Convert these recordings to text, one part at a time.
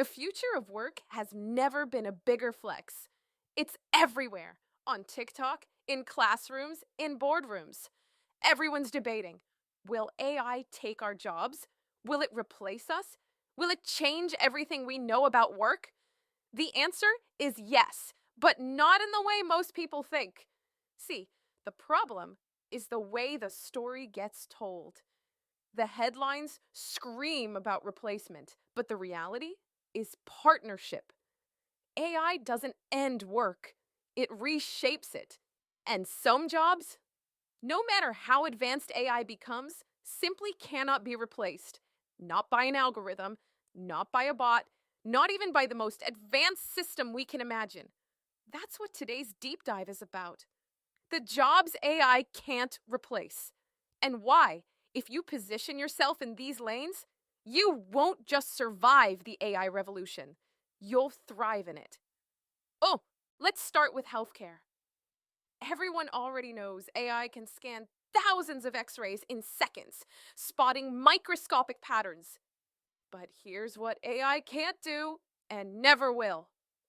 The future of work has never been a bigger flex. It's everywhere on TikTok, in classrooms, in boardrooms. Everyone's debating, will AI take our jobs? Will it replace us? Will it change everything we know about work? The answer is yes, but not in the way most people think. See, the problem is the way the story gets told. The headlines scream about replacement, but the reality is partnership. AI doesn't end work, it reshapes it. And some jobs, no matter how advanced AI becomes, simply cannot be replaced. Not by an algorithm, not by a bot, not even by the most advanced system we can imagine. That's what today's deep dive is about. The jobs AI can't replace. And why, if you position yourself in these lanes, you won't just survive the AI revolution, you'll thrive in it. Oh, let's start with healthcare. Everyone already knows AI can scan thousands of x rays in seconds, spotting microscopic patterns. But here's what AI can't do and never will: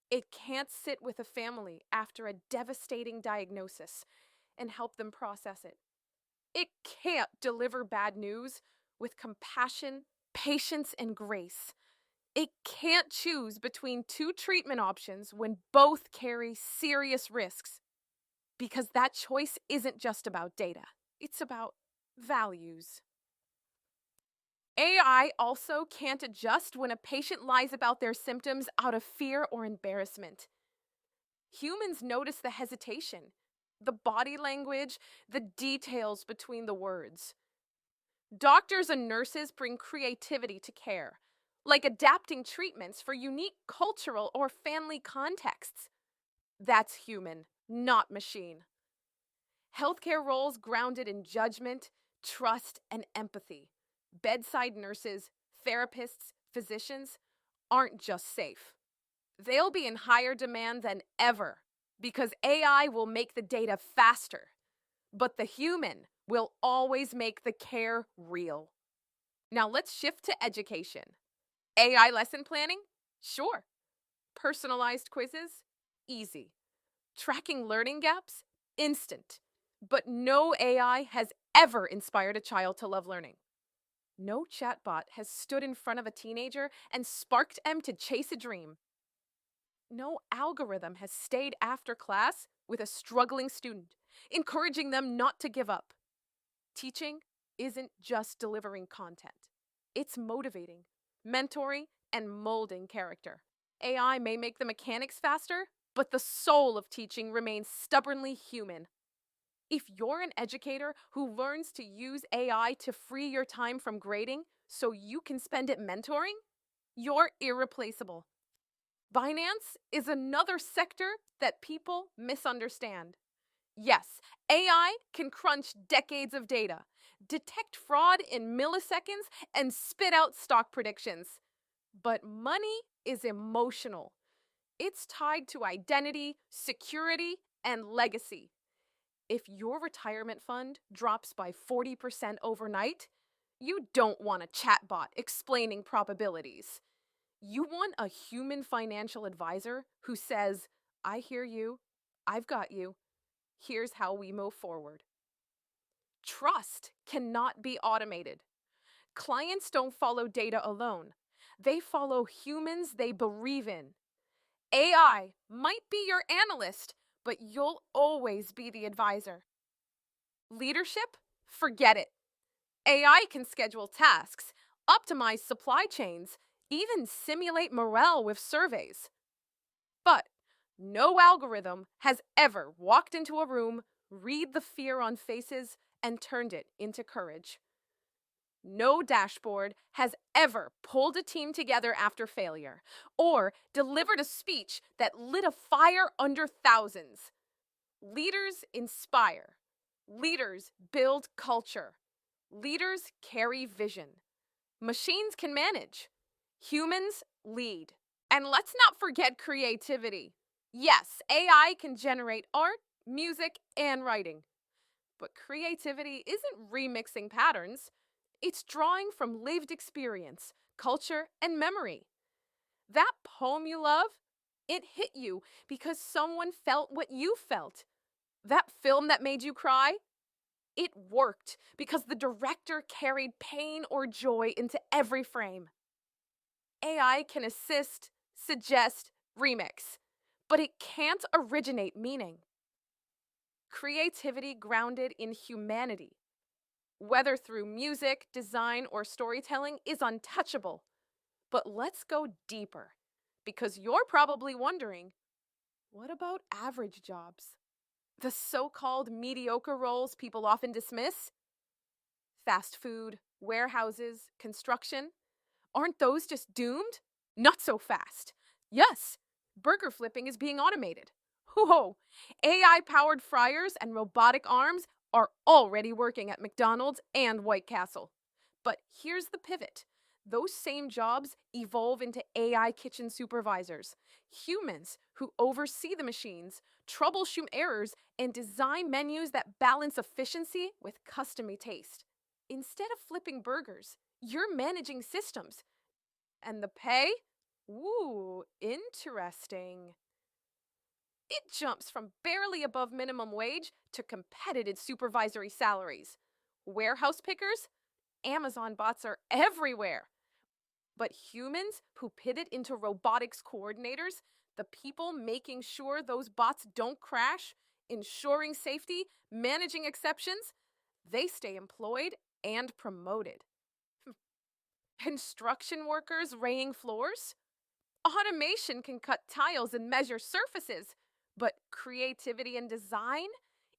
it can't sit with a family after a devastating diagnosis and help them process it. It can't deliver bad news with compassion, patience, and grace. It can't choose between two treatment options when both carry serious risks. Because that choice isn't just about data, it's about values. AI also can't adjust when a patient lies about their symptoms out of fear or embarrassment. Humans notice the hesitation, the body language, the details between the words. Doctors and nurses bring creativity to care, like adapting treatments for unique cultural or family contexts. That's human, not machine. Healthcare roles grounded in judgment, trust, and empathy. Bedside nurses, therapists, physicians aren't just safe. They'll be in higher demand than ever because AI will make the data faster, but the human will always make the care real. Now let's shift to education. AI lesson planning? Sure. Personalized quizzes? Easy. Tracking learning gaps? Instant. But no AI has ever inspired a child to love learning. No chatbot has stood in front of a teenager and sparked them to chase a dream. No algorithm has stayed after class with a struggling student, encouraging them not to give up. Teaching isn't just delivering content. It's motivating, mentoring, and molding character. AI may make the mechanics faster, but the soul of teaching remains stubbornly human. If you're an educator who learns to use AI to free your time from grading so you can spend it mentoring, you're irreplaceable. Finance is another sector that people misunderstand. Yes, AI can crunch decades of data, detect fraud in milliseconds, and spit out stock predictions. But money is emotional. It's tied to identity, security, and legacy. If your retirement fund drops by 40% overnight, you don't want a chatbot explaining probabilities. You want a human financial advisor who says, I hear you, I've got you, here's how we move forward. Trust cannot be automated. Clients don't follow data alone, they follow humans they believe in. AI might be your analyst, but you'll always be the advisor. Leadership? Forget it. AI can schedule tasks, optimize supply chains, even simulate morale with surveys. But no algorithm has ever walked into a room, read the fear on faces, and turned it into courage. No dashboard has ever pulled a team together after failure or delivered a speech that lit a fire under thousands. Leaders inspire. Leaders build culture. Leaders carry vision. Machines can manage. Humans lead. And let's not forget creativity. Yes, AI can generate art, music, and writing. But creativity isn't remixing patterns. It's drawing from lived experience, culture, and memory. That poem you love, it hit you because someone felt what you felt. That film that made you cry, it worked because the director carried pain or joy into every frame. AI can assist, suggest, remix, but it can't originate meaning. Creativity grounded in humanity, whether through music, design, or storytelling, is untouchable. But let's go deeper, because you're probably wondering, what about average jobs? The so called mediocre roles people often dismiss? Fast food, warehouses, construction? Aren't those just doomed? Not so fast. Yes, burger flipping is being automated. Whoa, AI powered fryers and robotic arms are already working at McDonald's and White Castle. But here's the pivot. Those same jobs evolve into AI kitchen supervisors, humans who oversee the machines, troubleshoot errors, and design menus that balance efficiency with custom taste. Instead of flipping burgers, you're managing systems. And the pay? Ooh, interesting. It jumps from barely above minimum wage to competitive supervisory salaries. Warehouse pickers? Amazon bots are everywhere. But humans who pivot into robotics coordinators, the people making sure those bots don't crash, ensuring safety, managing exceptions, they stay employed and promoted. Construction workers raying floors? Automation can cut tiles and measure surfaces, but creativity and design,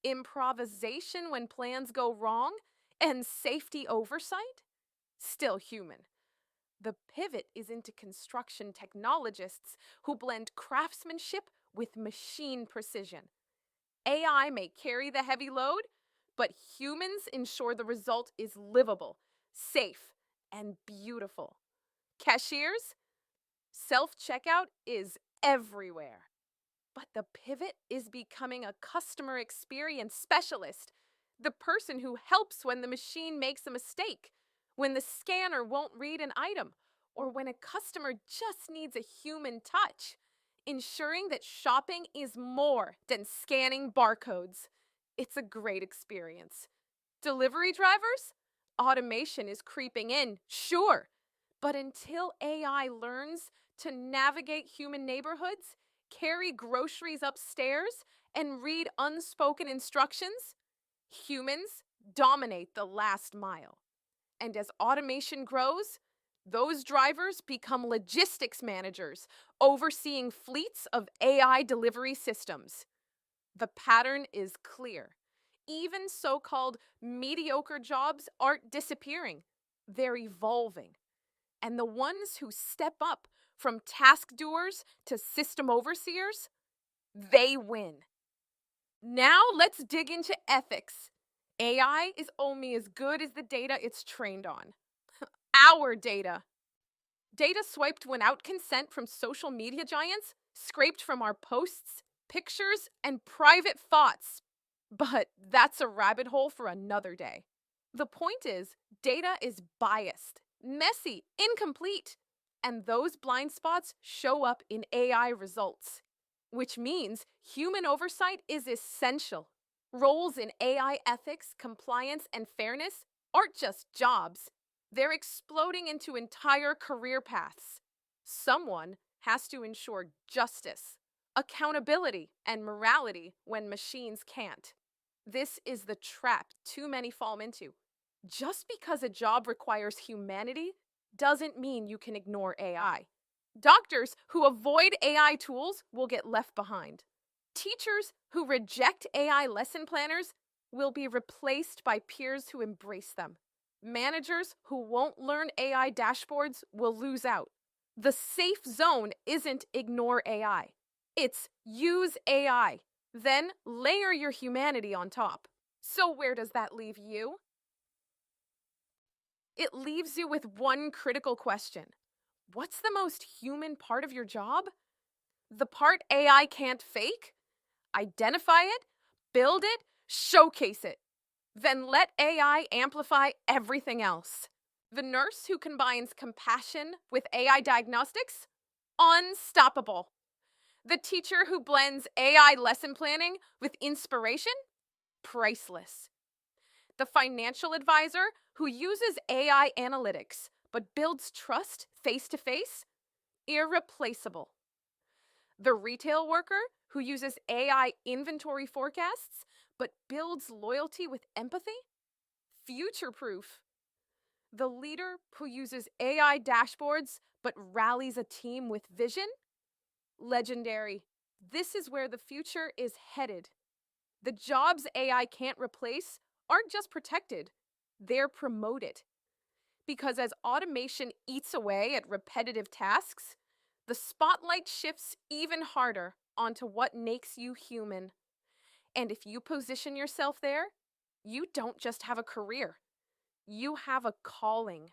improvisation when plans go wrong, and safety oversight? Still human. The pivot is into construction technologists who blend craftsmanship with machine precision. AI may carry the heavy load, but humans ensure the result is livable, safe, and beautiful. Cashiers? Self-checkout is everywhere. But the pivot is becoming a customer experience specialist, the person who helps when the machine makes a mistake, when the scanner won't read an item, or when a customer just needs a human touch, ensuring that shopping is more than scanning barcodes. It's a great experience. Delivery drivers? Automation is creeping in, sure. But until AI learns to navigate human neighborhoods, carry groceries upstairs, and read unspoken instructions, humans dominate the last mile. And as automation grows, those drivers become logistics managers, overseeing fleets of AI delivery systems. The pattern is clear. Even so called mediocre jobs aren't disappearing, they're evolving. And the ones who step up from task doers to system overseers, they win. Now let's dig into ethics. AI is only as good as the data it's trained on. Our data. Data swiped without consent from social media giants, scraped from our posts, pictures, and private thoughts. But that's a rabbit hole for another day. The point is, data is biased, messy, incomplete, and those blind spots show up in AI results, which means human oversight is essential. Roles in AI ethics, compliance, and fairness aren't just jobs. They're exploding into entire career paths. Someone has to ensure justice, accountability, and morality when machines can't. This is the trap too many fall into. Just because a job requires humanity doesn't mean you can ignore AI. Doctors who avoid AI tools will get left behind. Teachers who reject AI lesson planners will be replaced by peers who embrace them. Managers who won't learn AI dashboards will lose out. The safe zone isn't ignore AI. It's use AI. Then layer your humanity on top. So where does that leave you? It leaves you with one critical question. What's the most human part of your job? The part AI can't fake? Identify it, build it, showcase it. Then let AI amplify everything else. The nurse who combines compassion with AI diagnostics? unstoppable. The teacher who blends AI lesson planning with inspiration, priceless. The financial advisor who uses AI analytics but builds trust face to face, irreplaceable. The retail worker who uses AI inventory forecasts but builds loyalty with empathy, future proof. The leader who uses AI dashboards but rallies a team with vision, legendary. This is where the future is headed. The jobs AI can't replace aren't just protected, they're promoted. Because as automation eats away at repetitive tasks, the spotlight shifts even harder onto what makes you human. And if you position yourself there, you don't just have a career, you have a calling.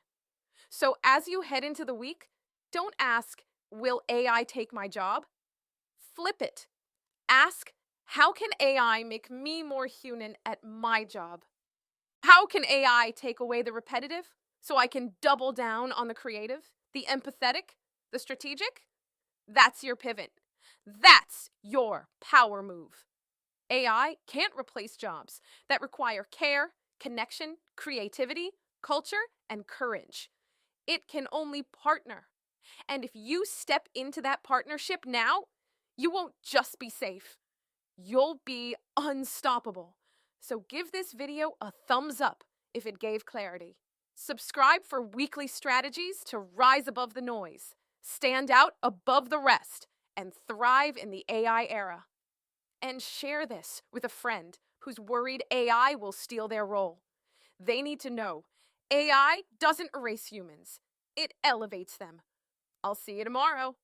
So as you head into the week, don't ask, will AI take my job? Flip it. Ask, how can AI make me more human at my job? How can AI take away the repetitive so I can double down on the creative, the empathetic, the strategic? That's your pivot. That's your power move. AI can't replace jobs that require care, connection, creativity, culture, and courage. It can only partner. And if you step into that partnership now, you won't just be safe, you'll be unstoppable. So give this video a thumbs up if it gave clarity. Subscribe for weekly strategies to rise above the noise, stand out above the rest, and thrive in the AI era. And share this with a friend who's worried AI will steal their role. They need to know AI doesn't erase humans, it elevates them. I'll see you tomorrow.